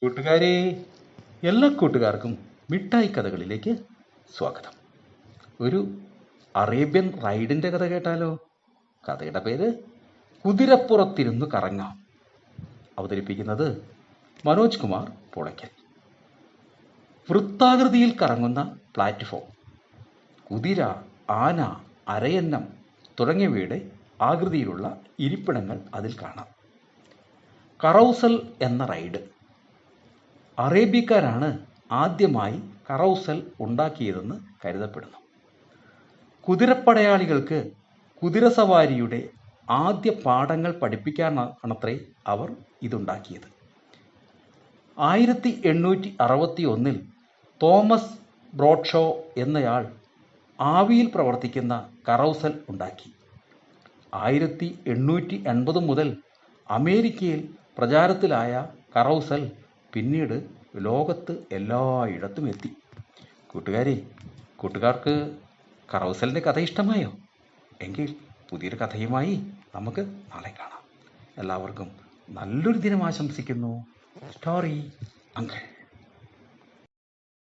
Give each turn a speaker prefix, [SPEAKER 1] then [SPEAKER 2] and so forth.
[SPEAKER 1] കൂട്ടുകാരെ, എല്ലാ കൂട്ടുകാർക്കും മിഠായി കഥകളിലേക്ക് സ്വാഗതം. ഒരു അറേബ്യൻ റൈഡിന്റെ കഥ കേട്ടാലോ? കഥയുടെ പേര് കുതിരപ്പുറത്തിരുന്ന് കറങ്ങാം. അവതരിപ്പിക്കുന്നത് മനോജ് കുമാർ പുളയ്ക്കൽ. വൃത്താകൃതിയിൽ കറങ്ങുന്ന പ്ലാറ്റ്ഫോം, കുതിര, ആന, അരയന്നം തുടങ്ങിയവയുടെ ആകൃതിയിലുള്ള ഇരിപ്പിടങ്ങൾ അതിൽ കാണാം. കറൗസൽ എന്ന റൈഡ്. അറേബ്യക്കാരാണ് ആദ്യമായി കറൗസൽ ഉണ്ടാക്കിയതെന്ന് കരുതപ്പെടുന്നു. കുതിരപ്പടയാളികൾക്ക് കുതിരസവാരിയുടെ ആദ്യ പാഠങ്ങൾ പഠിപ്പിക്കാനാണത്രേ അവർ ഇതുണ്ടാക്കിയത്. 1861 തോമസ് ബ്രോഡ്ഷോ എന്നയാൾ ആവിയിൽ പ്രവർത്തിക്കുന്ന കറൗസൽ ഉണ്ടാക്കി. 1880 മുതൽ അമേരിക്കയിൽ പ്രചാരത്തിലായ കറൗസൽ പിന്നീട് ലോകത്ത് എല്ലായിടത്തും എത്തി. കൂട്ടുകാർക്ക് കറൗസലിൻ്റെ കഥ ഇഷ്ടമായോ? എങ്കിൽ പുതിയൊരു കഥയുമായി നമുക്ക് നാളെ കാണാം. എല്ലാവർക്കും നല്ലൊരു ദിനം ആശംസിക്കുന്നു. Story uncle.